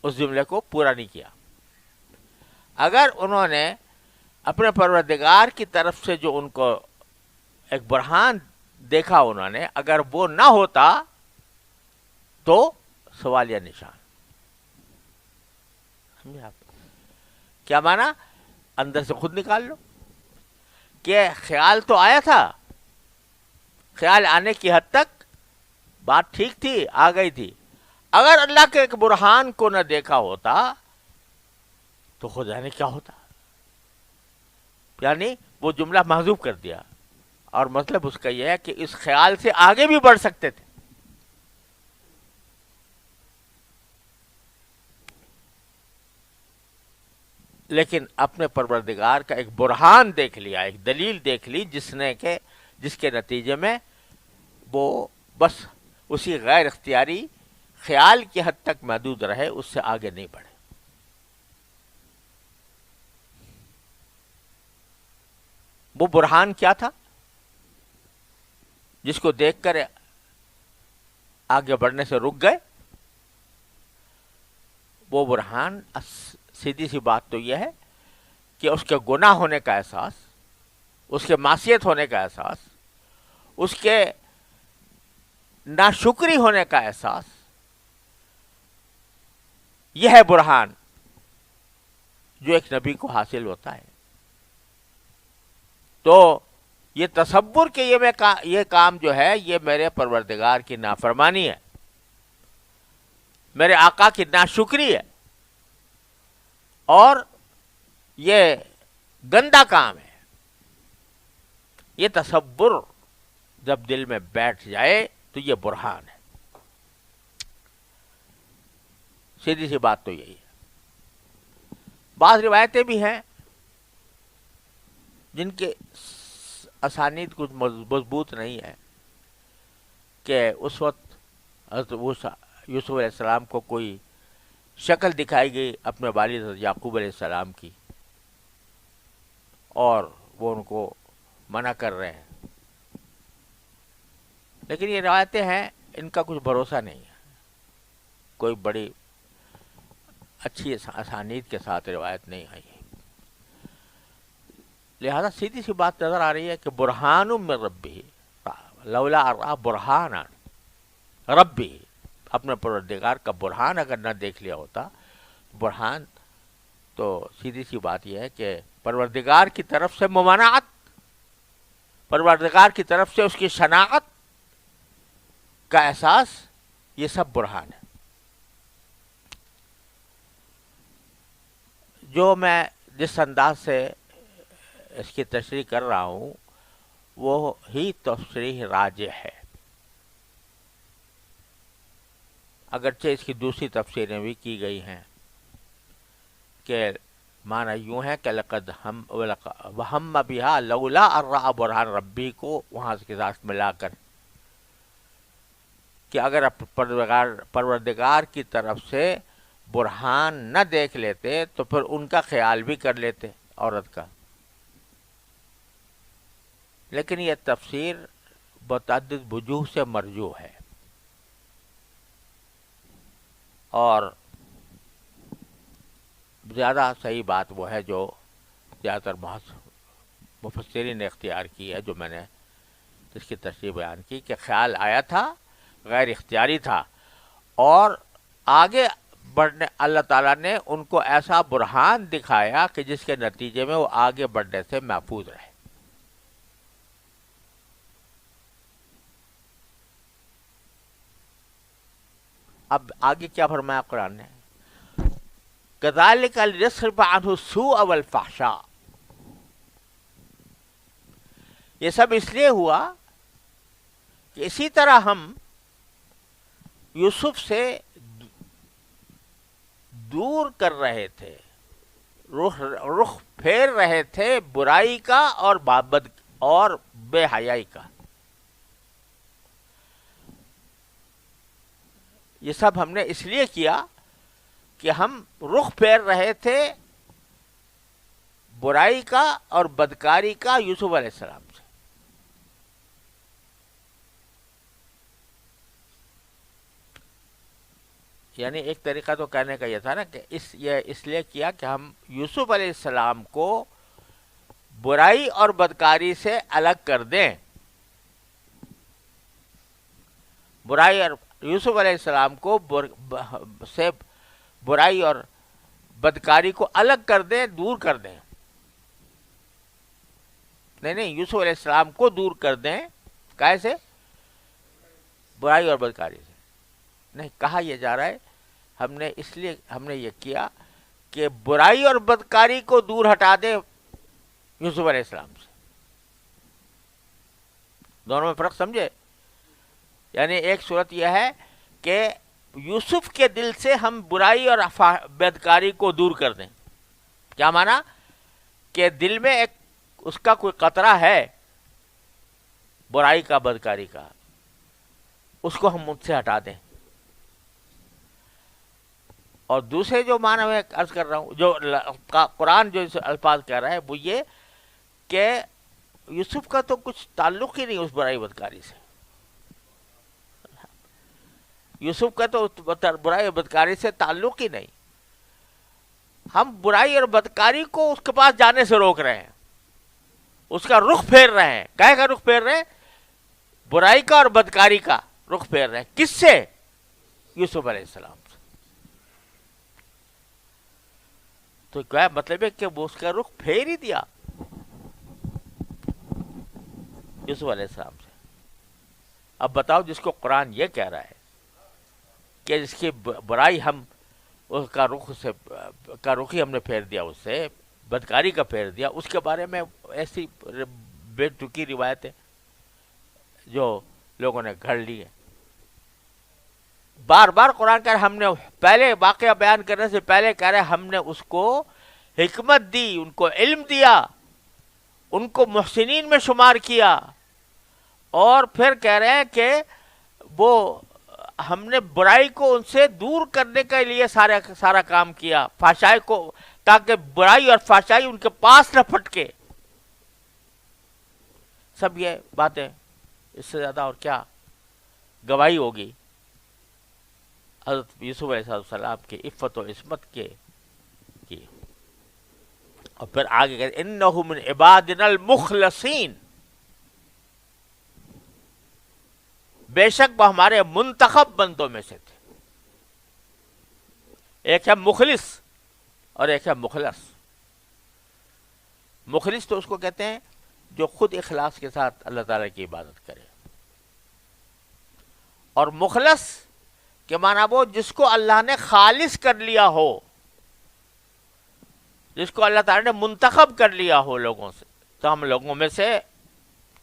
اس جملے کو پورا نہیں کیا۔ اگر انہوں نے اپنے پروردگار کی طرف سے جو ان کو ایک برہان دیکھا انہوں نے، اگر وہ نہ ہوتا تو سوالیہ نشان۔ سمجھے آپ کیا مانا؟ اندر سے خود نکال لو کہ خیال تو آیا تھا، خیال آنے کی حد تک بات ٹھیک تھی، آ گئی تھی۔ اگر اللہ کے ایک برہان کو نہ دیکھا ہوتا تو خدا نے کیا ہوتا؟ یعنی وہ جملہ محذوف کر دیا، اور مطلب اس کا یہ ہے کہ اس خیال سے آگے بھی بڑھ سکتے تھے، لیکن اپنے پروردگار کا ایک برہان دیکھ لیا، ایک دلیل دیکھ لی، جس کے نتیجے میں وہ بس اسی غیر اختیاری خیال کی حد تک محدود رہے، اس سے آگے نہیں بڑھے۔ وہ برہان کیا تھا جس کو دیکھ کر آگے بڑھنے سے رک گئے؟ وہ برہان سیدھی سی بات تو یہ ہے کہ اس کے گناہ ہونے کا احساس، اس کے معصیت ہونے کا احساس، اس کے ناشکری ہونے کا احساس، یہ ہے برہان جو ایک نبی کو حاصل ہوتا ہے۔ تو یہ تصور کہ یہ کام جو ہے یہ میرے پروردگار کی نافرمانی ہے، میرے آقا کی ناشکری ہے، اور یہ گندا کام ہے، یہ تصور جب دل میں بیٹھ جائے تو یہ برہان ہے۔ سیدھی سی بات تو یہی ہے۔ بعض روایتیں بھی ہیں جن کے اسانید کچھ مضبوط نہیں ہے کہ اس وقت حضرت یوسف علیہ السلام کو کوئی شکل دکھائی گئی اپنے والد حضرت یعقوب علیہ السلام کی، اور وہ ان کو منع کر رہے ہیں، لیکن یہ روایتیں ہیں، ان کا کچھ بھروسہ نہیں ہے، کوئی بڑی اچھی اسانید کے ساتھ روایت نہیں آئی ہے۔ لہذا سیدھی سی بات نظر آ رہی ہے کہ برہان من ربی، لولا ارآ برہان ربی، اپنے پروردگار کا برہان اگر نہ دیکھ لیا ہوتا، برہان تو سیدھی سی بات یہ ہے کہ پروردگار کی طرف سے ممانعت، پروردگار کی طرف سے اس کی شناعت کا احساس، یہ سب برہان ہے۔ جو میں جس انداز سے اس کی تشریح کر رہا ہوں وہ ہی تشریح راجح ہے، اگرچہ اس کی دوسری تفسیریں بھی کی گئی ہیں کہ معنی یوں ہے کہ لقد وہم بہا لولا ارآ برہان ربی کو وہاں کے ساتھ ملا کر، کہ اگر پروردگار کی طرف سے برہان نہ دیکھ لیتے تو پھر ان کا خیال بھی کر لیتے عورت کا۔ لیکن یہ تفسیر متعدد وجوہ سے مرجوح ہے، اور زیادہ صحیح بات وہ ہے جو زیادہ تر مفسرین نے اختیار کی ہے، جو میں نے اس کی تشریح بیان کی، کہ خیال آیا تھا، غیر اختیاری تھا، اور آگے بڑھنے اللہ تعالیٰ نے ان کو ایسا برہان دکھایا کہ جس کے نتیجے میں وہ آگے بڑھنے سے محفوظ رہے۔ اب آگے کیا فرمایا قرآن نے؟ كَذَلِكَ لِنَصْرِفَ عَنْهُ السُّوءَ وَالْفَحْشَاءَ، یہ سب اس لیے ہوا کہ اسی طرح ہم یوسف سے دور کر رہے تھے، رخ پھیر رہے تھے برائی کا اور بے حیائی کا۔ یہ سب ہم نے اس لیے کیا کہ ہم رخ پھیر رہے تھے برائی کا اور بدکاری کا یوسف علیہ السلام سے۔ یعنی ایک طریقہ تو کہنے کا یہ تھا نا کہ یہ اس لیے کیا کہ ہم یوسف علیہ السلام کو برائی اور بدکاری سے الگ کر دیں، برائی اور یوسف علیہ السلام کو سے برائی اور بدکاری کو الگ کر دیں، دور کر دیں۔ نہیں، یوسف علیہ السلام کو دور کر دیں، کیسے؟ برائی اور بدکاری سے نہیں کہا یہ جا رہا ہے، ہم نے یہ کیا کہ برائی اور بدکاری کو دور ہٹا دیں یوسف علیہ السلام سے۔ دونوں میں فرق سمجھے؟ یعنی ایک صورت یہ ہے کہ یوسف کے دل سے ہم برائی اور بدکاری کو دور کر دیں، کیا مانا کہ دل میں ایک اس کا کوئی قطرہ ہے برائی کا، بدکاری کا، اس کو ہم مجھ سے ہٹا دیں. اور دوسرے جو معنی میں عرض کر رہا ہوں، جو قرآن جو الفاظ کہہ رہا ہے وہ یہ کہ یوسف کا تو کچھ تعلق ہی نہیں اس برائی بدکاری سے. یوسف کا تو برائی اور بدکاری سے تعلق ہی نہیں. ہم برائی اور بدکاری کو اس کے پاس جانے سے روک رہے ہیں، اس کا رخ پھیر رہے ہیں. کہے کا رخ پھیر رہے ہیں؟ برائی کا اور بدکاری کا رخ پھیر رہے ہیں. کس سے؟ یوسف علیہ السلام سے. تو کیا مطلب ہے کہ وہ اس کا رخ پھیر ہی دیا یوسف علیہ السلام سے. اب بتاؤ، جس کو قرآن یہ کہہ رہا ہے کہ جس کی برائی ہم اس کا رخ ہی ہم نے پھیر دیا، اس سے بدکاری کا پھیر دیا، اس کے بارے میں ایسی بے تکی روایتیں جو لوگوں نے گھڑ لی ہیں. بار بار قرآن کہہ رہا ہے، ہم نے پہلے واقعہ بیان کرنے سے پہلے کہہ رہے ہم نے اس کو حکمت دی، ان کو علم دیا، ان کو محسنین میں شمار کیا. اور پھر کہہ رہے ہیں کہ وہ ہم نے برائی کو ان سے دور کرنے کے لیے سارا کام کیا، فحشائی کو، تاکہ برائی اور فحشائی ان کے پاس نہ پھٹکے. سب یہ باتیں، اس سے زیادہ اور کیا گواہی ہوگی حضرت یوسف علیہ السلام کی عفت و عصمت کی. اور پھر آگے کہتے انہ من عبادنا المخلصین، بے شک وہ ہمارے منتخب بندوں میں سے تھے. ایک ہے مخلص اور ایک ہے مخلص. مخلص تو اس کو کہتے ہیں جو خود اخلاص کے ساتھ اللہ تعالیٰ کی عبادت کرے، اور مخلص کے معنی وہ جس کو اللہ نے خالص کر لیا ہو، جس کو اللہ تعالیٰ نے منتخب کر لیا ہو لوگوں سے، تو ہم لوگوں میں سے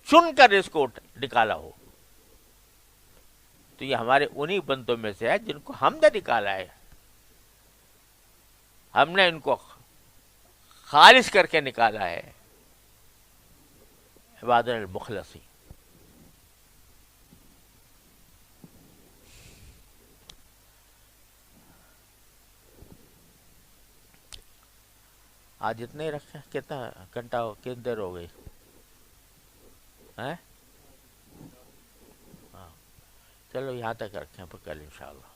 چن کر اس کو نکالا ہو. تو یہ ہمارے انہی بندوں میں سے ہے جن کو ہم نے نکالا ہے. ہم نے ان کو خالص کر کے نکالا ہے. عباد المخلصین. آج اتنے ہی رکھیں. کتنا گھنٹہ ہو، کتنی دیر ہو گئی؟ چلو یہاں تک رکھیں، پھر کل انشاءاللہ.